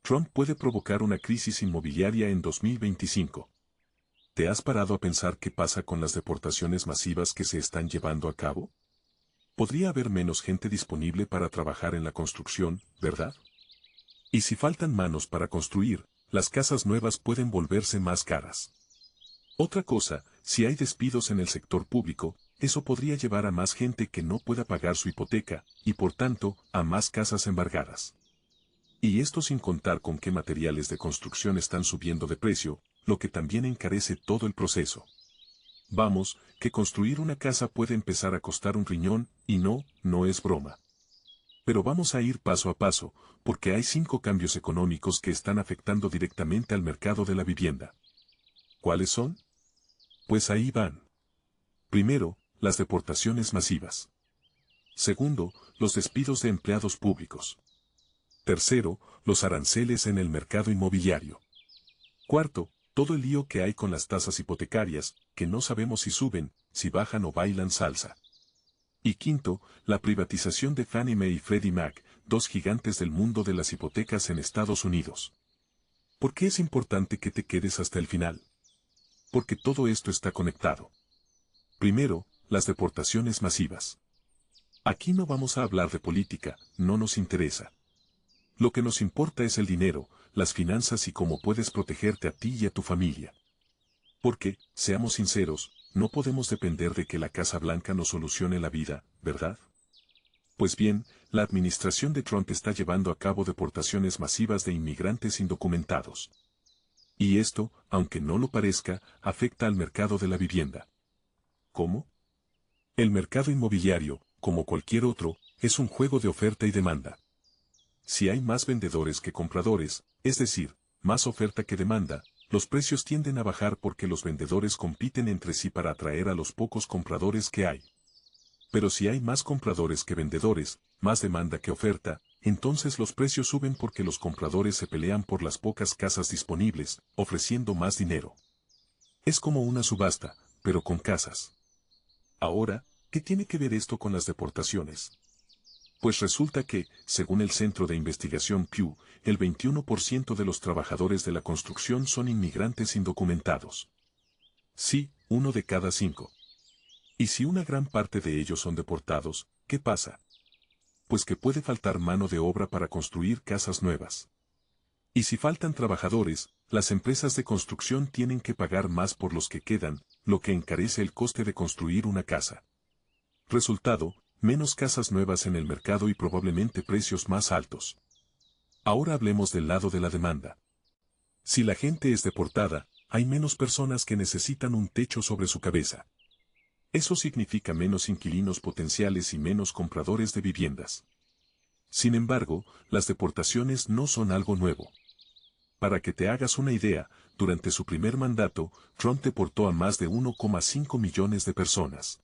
Trump puede provocar una crisis inmobiliaria en 2025. ¿Te has parado a pensar qué pasa con las deportaciones masivas que se están llevando a cabo? Podría haber menos gente disponible para trabajar en la construcción, ¿verdad? Y si faltan manos para construir, las casas nuevas pueden volverse más caras. Otra cosa, si hay despidos en el sector público, eso podría llevar a más gente que no pueda pagar su hipoteca, y por tanto, a más casas embargadas. Y esto sin contar con qué materiales de construcción están subiendo de precio, lo que también encarece todo el proceso. Vamos, que construir una casa puede empezar a costar un riñón, y no es broma. Pero vamos a ir paso a paso, porque hay 5 cambios económicos que están afectando directamente al mercado de la vivienda. ¿Cuáles son? Pues ahí van. Primero, las deportaciones masivas. Segundo, los despidos de empleados públicos. Tercero, los aranceles en el mercado inmobiliario. Cuarto, todo el lío que hay con las tasas hipotecarias, que no sabemos si suben, si bajan o bailan salsa. Y quinto, la privatización de Fannie Mae y Freddie Mac, 2 gigantes del mundo de las hipotecas en Estados Unidos. ¿Por qué es importante que te quedes hasta el final? Porque todo esto está conectado. Primero, las deportaciones masivas. Aquí no vamos a hablar de política, no nos interesa. Lo que nos importa es el dinero, las finanzas y cómo puedes protegerte a ti y a tu familia. Porque, seamos sinceros, no podemos depender de que la Casa Blanca nos solucione la vida, ¿verdad? Pues bien, la administración de Trump está llevando a cabo deportaciones masivas de inmigrantes indocumentados. Y esto, aunque no lo parezca, afecta al mercado de la vivienda. ¿Cómo? El mercado inmobiliario, como cualquier otro, es un juego de oferta y demanda. Si hay más vendedores que compradores, es decir, más oferta que demanda, los precios tienden a bajar porque los vendedores compiten entre sí para atraer a los pocos compradores que hay. Pero si hay más compradores que vendedores, más demanda que oferta, entonces los precios suben porque los compradores se pelean por las pocas casas disponibles, ofreciendo más dinero. Es como una subasta, pero con casas. Ahora, ¿qué tiene que ver esto con las deportaciones? Pues resulta que, según el Centro de Investigación Pew, el 21% de los trabajadores de la construcción son inmigrantes indocumentados. Sí, 1 de cada 5. Y si una gran parte de ellos son deportados, ¿qué pasa? Pues que puede faltar mano de obra para construir casas nuevas. Y si faltan trabajadores, las empresas de construcción tienen que pagar más por los que quedan, lo que encarece el coste de construir una casa. Resultado, menos casas nuevas en el mercado y probablemente precios más altos. Ahora hablemos del lado de la demanda. Si la gente es deportada, hay menos personas que necesitan un techo sobre su cabeza. Eso significa menos inquilinos potenciales y menos compradores de viviendas. Sin embargo, las deportaciones no son algo nuevo. Para que te hagas una idea, durante su primer mandato, Trump deportó a más de 1,5 millones de personas.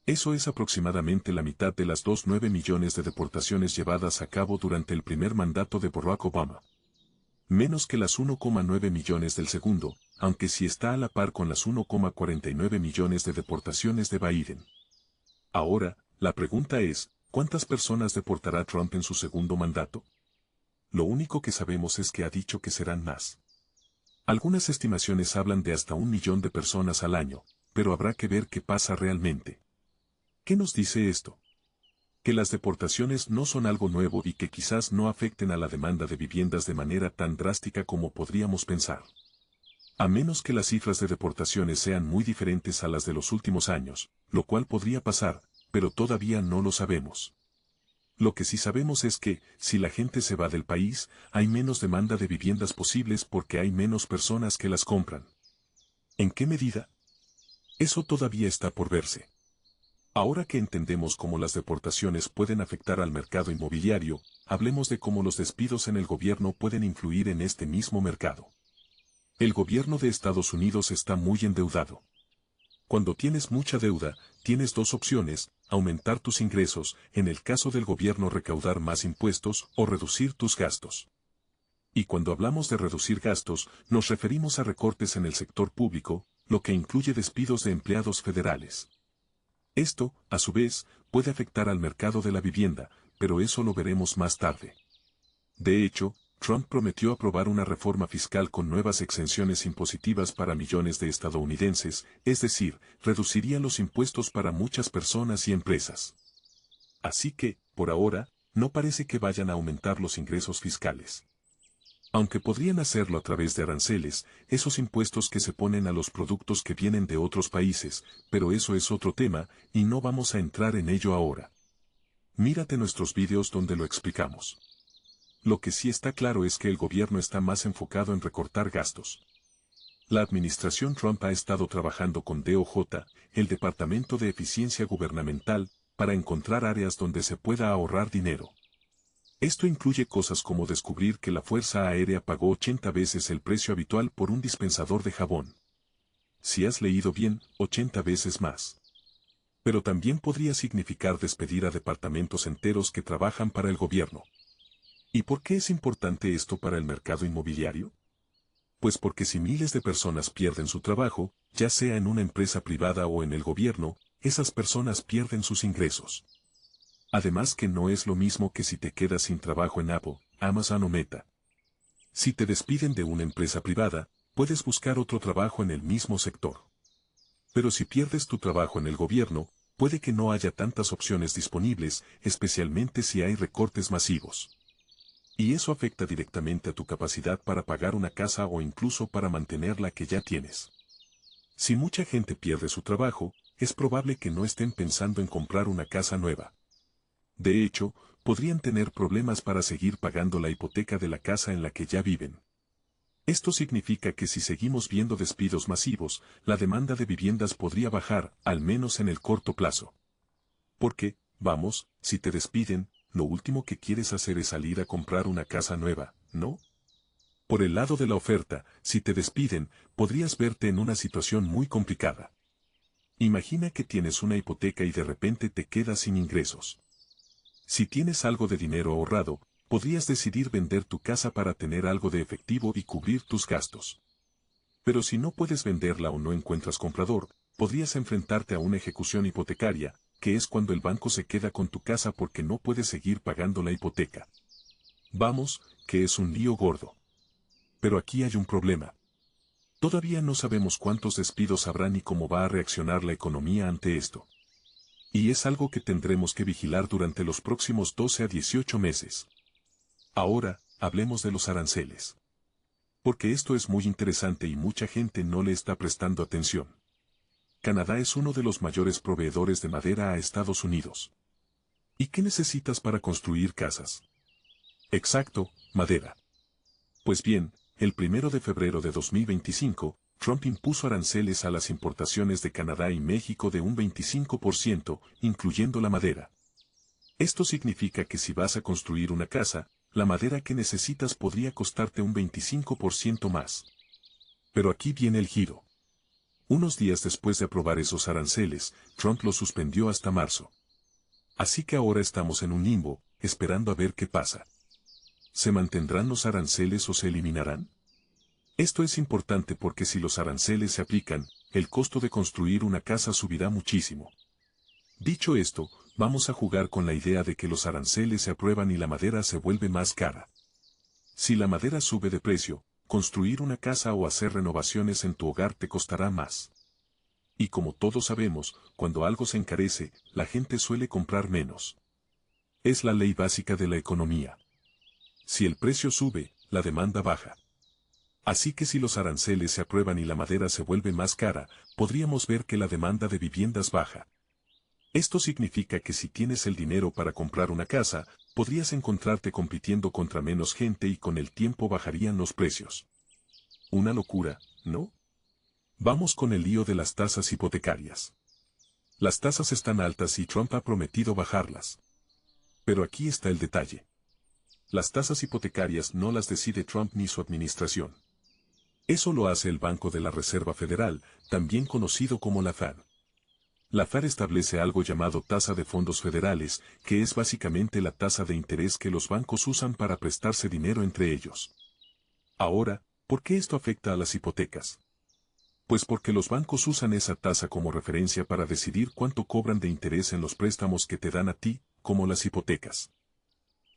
Eso es aproximadamente la mitad de las 2,9 millones de deportaciones llevadas a cabo durante el primer mandato de Barack Obama. Menos que las 1,9 millones del segundo, aunque sí está a la par con las 1,49 millones de deportaciones de Biden. Ahora, la pregunta es, ¿cuántas personas deportará Trump en su segundo mandato? Lo único que sabemos es que ha dicho que serán más. Algunas estimaciones hablan de hasta 1 millón de personas al año, pero habrá que ver qué pasa realmente. ¿Qué nos dice esto? Que las deportaciones no son algo nuevo y que quizás no afecten a la demanda de viviendas de manera tan drástica como podríamos pensar. A menos que las cifras de deportaciones sean muy diferentes a las de los últimos años, lo cual podría pasar, pero todavía no lo sabemos. Lo que sí sabemos es que, si la gente se va del país, hay menos demanda de viviendas posibles porque hay menos personas que las compran. ¿En qué medida? Eso todavía está por verse. Ahora que entendemos cómo las deportaciones pueden afectar al mercado inmobiliario, hablemos de cómo los despidos en el gobierno pueden influir en este mismo mercado. El gobierno de Estados Unidos está muy endeudado. Cuando tienes mucha deuda, tienes 2 opciones: aumentar tus ingresos, en el caso del gobierno recaudar más impuestos, o reducir tus gastos. Y cuando hablamos de reducir gastos, nos referimos a recortes en el sector público, lo que incluye despidos de empleados federales. Esto, a su vez, puede afectar al mercado de la vivienda, pero eso lo veremos más tarde. De hecho, Trump prometió aprobar una reforma fiscal con nuevas exenciones impositivas para millones de estadounidenses, es decir, reduciría los impuestos para muchas personas y empresas. Así que, por ahora, no parece que vayan a aumentar los ingresos fiscales. Aunque podrían hacerlo a través de aranceles, esos impuestos que se ponen a los productos que vienen de otros países, pero eso es otro tema, y no vamos a entrar en ello ahora. Mírate nuestros vídeos donde lo explicamos. Lo que sí está claro es que el gobierno está más enfocado en recortar gastos. La administración Trump ha estado trabajando con DOJ, el Departamento de Eficiencia Gubernamental, para encontrar áreas donde se pueda ahorrar dinero. Esto incluye cosas como descubrir que la Fuerza Aérea pagó 80 veces el precio habitual por un dispensador de jabón. Si has leído bien, 80 veces más. Pero también podría significar despedir a departamentos enteros que trabajan para el gobierno. ¿Y por qué es importante esto para el mercado inmobiliario? Pues porque si miles de personas pierden su trabajo, ya sea en una empresa privada o en el gobierno, esas personas pierden sus ingresos. Además que no es lo mismo que si te quedas sin trabajo en Apple, Amazon o Meta. Si te despiden de una empresa privada, puedes buscar otro trabajo en el mismo sector. Pero si pierdes tu trabajo en el gobierno, puede que no haya tantas opciones disponibles, especialmente si hay recortes masivos. Y eso afecta directamente a tu capacidad para pagar una casa o incluso para mantener la que ya tienes. Si mucha gente pierde su trabajo, es probable que no estén pensando en comprar una casa nueva. De hecho, podrían tener problemas para seguir pagando la hipoteca de la casa en la que ya viven. Esto significa que si seguimos viendo despidos masivos, la demanda de viviendas podría bajar, al menos en el corto plazo. Porque, vamos, si te despiden, lo último que quieres hacer es salir a comprar una casa nueva, ¿no? Por el lado de la oferta, si te despiden, podrías verte en una situación muy complicada. Imagina que tienes una hipoteca y de repente te quedas sin ingresos. Si tienes algo de dinero ahorrado, podrías decidir vender tu casa para tener algo de efectivo y cubrir tus gastos. Pero si no puedes venderla o no encuentras comprador, podrías enfrentarte a una ejecución hipotecaria, que es cuando el banco se queda con tu casa porque no puedes seguir pagando la hipoteca. Vamos, que es un lío gordo. Pero aquí hay un problema. Todavía no sabemos cuántos despidos habrá ni cómo va a reaccionar la economía ante esto. Y es algo que tendremos que vigilar durante los próximos 12 a 18 meses. Ahora, hablemos de los aranceles. Porque esto es muy interesante y mucha gente no le está prestando atención. Canadá es uno de los mayores proveedores de madera a Estados Unidos. ¿Y qué necesitas para construir casas? Exacto, madera. Pues bien, el 1 de febrero de 2025, Trump impuso aranceles a las importaciones de Canadá y México de un 25%, incluyendo la madera. Esto significa que si vas a construir una casa, la madera que necesitas podría costarte un 25% más. Pero aquí viene el giro. Unos días después de aprobar esos aranceles, Trump los suspendió hasta marzo. Así que ahora estamos en un limbo, esperando a ver qué pasa. ¿Se mantendrán los aranceles o se eliminarán? Esto es importante porque si los aranceles se aplican, el costo de construir una casa subirá muchísimo. Dicho esto, vamos a jugar con la idea de que los aranceles se aprueban y la madera se vuelve más cara. Si la madera sube de precio, construir una casa o hacer renovaciones en tu hogar te costará más. Y como todos sabemos, cuando algo se encarece, la gente suele comprar menos. Es la ley básica de la economía. Si el precio sube, la demanda baja. Así que si los aranceles se aprueban y la madera se vuelve más cara, podríamos ver que la demanda de viviendas baja. Esto significa que si tienes el dinero para comprar una casa, podrías encontrarte compitiendo contra menos gente y con el tiempo bajarían los precios. Una locura, ¿no? Vamos con el lío de las tasas hipotecarias. Las tasas están altas y Trump ha prometido bajarlas. Pero aquí está el detalle. Las tasas hipotecarias no las decide Trump ni su administración. Eso lo hace el Banco de la Reserva Federal, también conocido como la Fed. La Fed establece algo llamado tasa de fondos federales, que es básicamente la tasa de interés que los bancos usan para prestarse dinero entre ellos. Ahora, ¿por qué esto afecta a las hipotecas? Pues porque los bancos usan esa tasa como referencia para decidir cuánto cobran de interés en los préstamos que te dan a ti, como las hipotecas.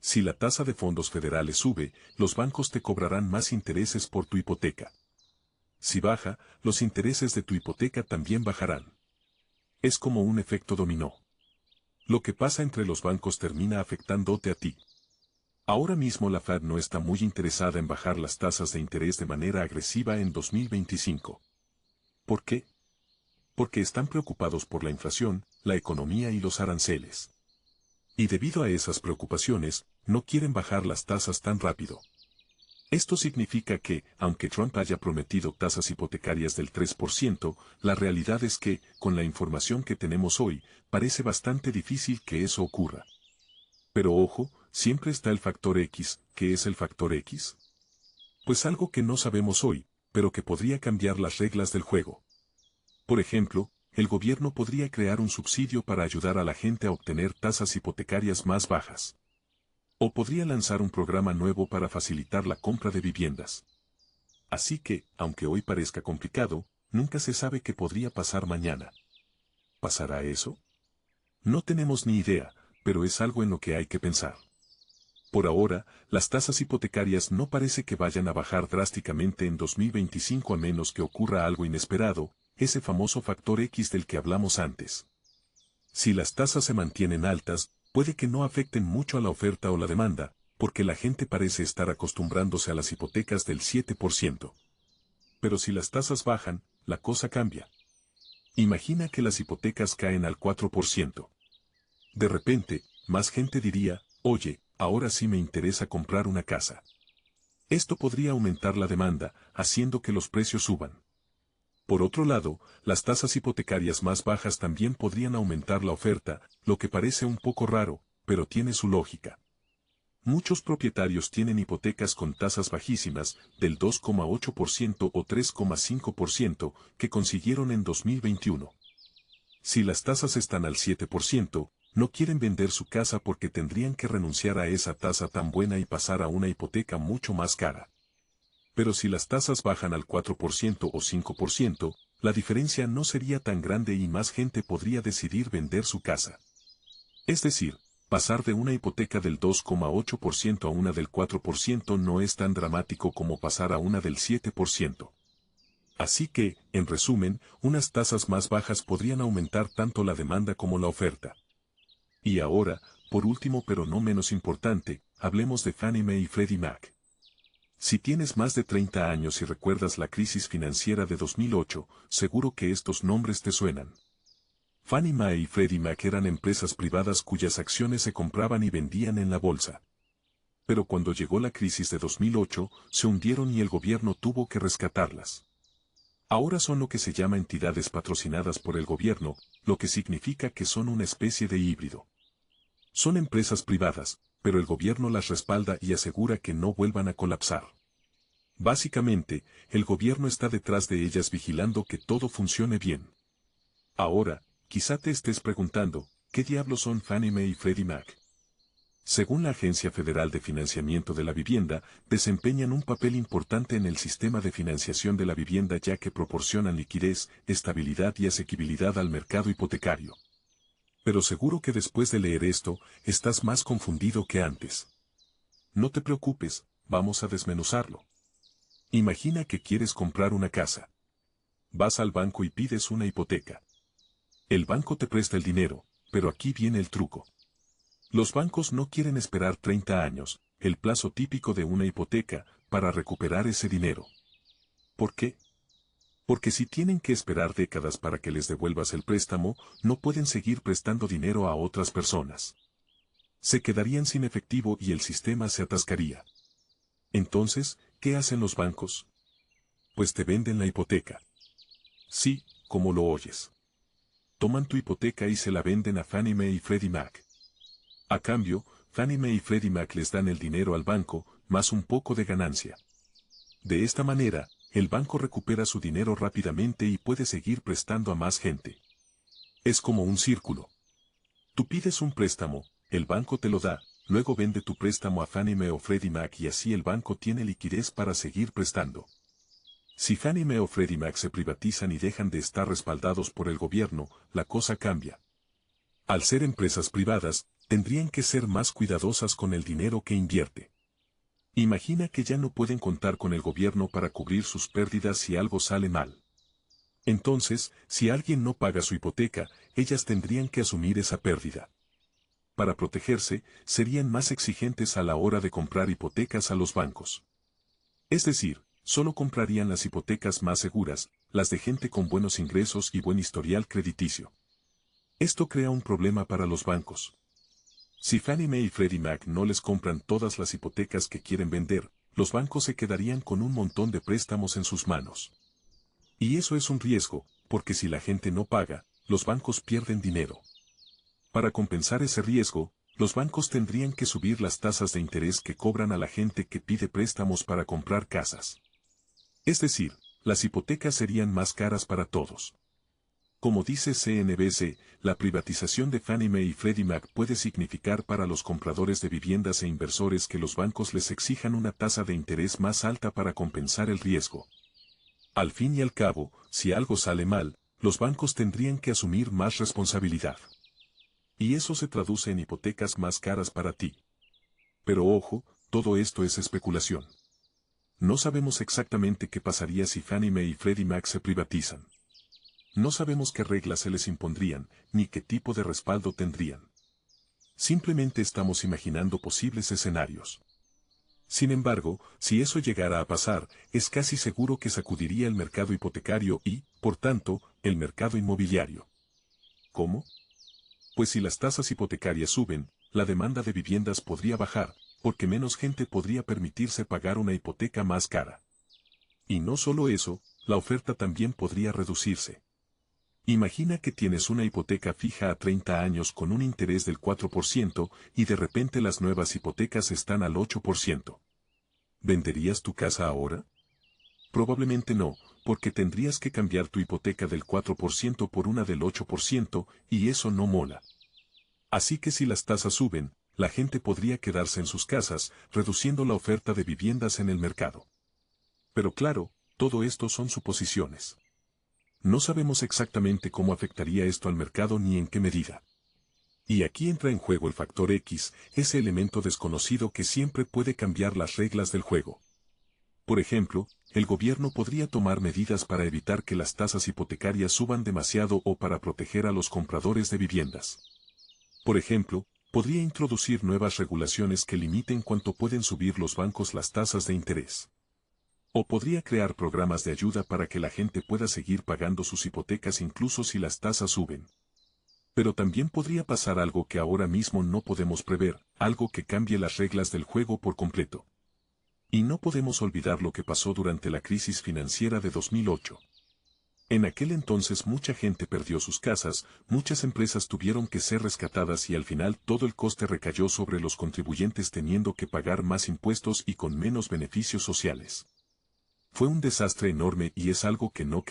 Si la tasa de fondos federales sube, los bancos te cobrarán más intereses por tu hipoteca. Si baja, los intereses de tu hipoteca también bajarán. Es como un efecto dominó. Lo que pasa entre los bancos termina afectándote a ti. Ahora mismo la Fed no está muy interesada en bajar las tasas de interés de manera agresiva en 2025. ¿Por qué? Porque están preocupados por la inflación, la economía y los aranceles. Y debido a esas preocupaciones, no quieren bajar las tasas tan rápido. Esto significa que, aunque Trump haya prometido tasas hipotecarias del 3%, la realidad es que, con la información que tenemos hoy, parece bastante difícil que eso ocurra. Pero ojo, siempre está el factor X. ¿Qué es el factor X? Pues algo que no sabemos hoy, pero que podría cambiar las reglas del juego. Por ejemplo, el gobierno podría crear un subsidio para ayudar a la gente a obtener tasas hipotecarias más bajas. O podría lanzar un programa nuevo para facilitar la compra de viviendas. Así que, aunque hoy parezca complicado, nunca se sabe qué podría pasar mañana. ¿Pasará eso? No tenemos ni idea, pero es algo en lo que hay que pensar. Por ahora, las tasas hipotecarias no parece que vayan a bajar drásticamente en 2025 a menos que ocurra algo inesperado, ese famoso factor X del que hablamos antes. Si las tasas se mantienen altas, puede que no afecten mucho a la oferta o la demanda, porque la gente parece estar acostumbrándose a las hipotecas del 7%. Pero si las tasas bajan, la cosa cambia. Imagina que las hipotecas caen al 4%. De repente, más gente diría, oye, ahora sí me interesa comprar una casa. Esto podría aumentar la demanda, haciendo que los precios suban. Por otro lado, las tasas hipotecarias más bajas también podrían aumentar la oferta, lo que parece un poco raro, pero tiene su lógica. Muchos propietarios tienen hipotecas con tasas bajísimas, del 2,8% o 3,5%, que consiguieron en 2021. Si las tasas están al 7%, no quieren vender su casa porque tendrían que renunciar a esa tasa tan buena y pasar a una hipoteca mucho más cara. Pero si las tasas bajan al 4% o 5%, la diferencia no sería tan grande y más gente podría decidir vender su casa. Es decir, pasar de una hipoteca del 2,8% a una del 4% no es tan dramático como pasar a una del 7%. Así que, en resumen, unas tasas más bajas podrían aumentar tanto la demanda como la oferta. Y ahora, por último pero no menos importante, hablemos de Fannie Mae y Freddie Mac. Si tienes más de 30 años y recuerdas la crisis financiera de 2008, seguro que estos nombres te suenan. Fannie Mae y Freddie Mac eran empresas privadas cuyas acciones se compraban y vendían en la bolsa. Pero cuando llegó la crisis de 2008, se hundieron y el gobierno tuvo que rescatarlas. Ahora son lo que se llama entidades patrocinadas por el gobierno, lo que significa que son una especie de híbrido. Son empresas privadas, pero el gobierno las respalda y asegura que no vuelvan a colapsar. Básicamente, el gobierno está detrás de ellas vigilando que todo funcione bien. Ahora, quizá te estés preguntando, ¿qué diablos son Fannie Mae y Freddie Mac? Según la Agencia Federal de Financiamiento de la Vivienda, desempeñan un papel importante en el sistema de financiación de la vivienda ya que proporcionan liquidez, estabilidad y asequibilidad al mercado hipotecario. Pero seguro que después de leer esto, estás más confundido que antes. No te preocupes, vamos a desmenuzarlo. Imagina que quieres comprar una casa. Vas al banco y pides una hipoteca. El banco te presta el dinero, pero aquí viene el truco. Los bancos no quieren esperar 30 años, el plazo típico de una hipoteca, para recuperar ese dinero. ¿Por qué? Porque si tienen que esperar décadas para que les devuelvas el préstamo, no pueden seguir prestando dinero a otras personas. Se quedarían sin efectivo y el sistema se atascaría. Entonces, ¿qué hacen los bancos? Pues te venden la hipoteca. Sí, como lo oyes. Toman tu hipoteca y se la venden a Fannie Mae y Freddie Mac. A cambio, Fannie Mae y Freddie Mac les dan el dinero al banco, más un poco de ganancia. De esta manera, el banco recupera su dinero rápidamente y puede seguir prestando a más gente. Es como un círculo. Tú pides un préstamo, el banco te lo da, luego vende tu préstamo a Fannie Mae o Freddie Mac y así el banco tiene liquidez para seguir prestando. Si Fannie Mae o Freddie Mac se privatizan y dejan de estar respaldados por el gobierno, la cosa cambia. Al ser empresas privadas, tendrían que ser más cuidadosas con el dinero que invierte. Imagina que ya no pueden contar con el gobierno para cubrir sus pérdidas si algo sale mal. Entonces, si alguien no paga su hipoteca, ellas tendrían que asumir esa pérdida. Para protegerse, serían más exigentes a la hora de comprar hipotecas a los bancos. Es decir, solo comprarían las hipotecas más seguras, las de gente con buenos ingresos y buen historial crediticio. Esto crea un problema para los bancos. Si Fannie Mae y Freddie Mac no les compran todas las hipotecas que quieren vender, los bancos se quedarían con un montón de préstamos en sus manos. Y eso es un riesgo, porque si la gente no paga, los bancos pierden dinero. Para compensar ese riesgo, los bancos tendrían que subir las tasas de interés que cobran a la gente que pide préstamos para comprar casas. Es decir, las hipotecas serían más caras para todos. Como dice CNBC, la privatización de Fannie Mae y Freddie Mac puede significar para los compradores de viviendas e inversores que los bancos les exijan una tasa de interés más alta para compensar el riesgo. Al fin y al cabo, si algo sale mal, los bancos tendrían que asumir más responsabilidad. Y eso se traduce en hipotecas más caras para ti. Pero ojo, todo esto es especulación. No sabemos exactamente qué pasaría si Fannie Mae y Freddie Mac se privatizan. No sabemos qué reglas se les impondrían, ni qué tipo de respaldo tendrían. Simplemente estamos imaginando posibles escenarios. Sin embargo, si eso llegara a pasar, es casi seguro que sacudiría el mercado hipotecario y, por tanto, el mercado inmobiliario. ¿Cómo? Pues si las tasas hipotecarias suben, la demanda de viviendas podría bajar, porque menos gente podría permitirse pagar una hipoteca más cara. Y no solo eso, la oferta también podría reducirse. Imagina que tienes una hipoteca fija a 30 años con un interés del 4% y de repente las nuevas hipotecas están al 8%. ¿Venderías tu casa ahora? Probablemente no, porque tendrías que cambiar tu hipoteca del 4% por una del 8%, y eso no mola. Así que si las tasas suben, la gente podría quedarse en sus casas, reduciendo la oferta de viviendas en el mercado. Pero claro, todo esto son suposiciones. No sabemos exactamente cómo afectaría esto al mercado ni en qué medida. Y aquí entra en juego el factor X, ese elemento desconocido que siempre puede cambiar las reglas del juego. Por ejemplo, el gobierno podría tomar medidas para evitar que las tasas hipotecarias suban demasiado o para proteger a los compradores de viviendas. Por ejemplo, podría introducir nuevas regulaciones que limiten cuánto pueden subir los bancos las tasas de interés. O podría crear programas de ayuda para que la gente pueda seguir pagando sus hipotecas incluso si las tasas suben. Pero también podría pasar algo que ahora mismo no podemos prever, algo que cambie las reglas del juego por completo. Y no podemos olvidar lo que pasó durante la crisis financiera de 2008. En aquel entonces mucha gente perdió sus casas, muchas empresas tuvieron que ser rescatadas y al final todo el coste recayó sobre los contribuyentes teniendo que pagar más impuestos y con menos beneficios sociales. Fue un desastre enorme y es algo que no queremos.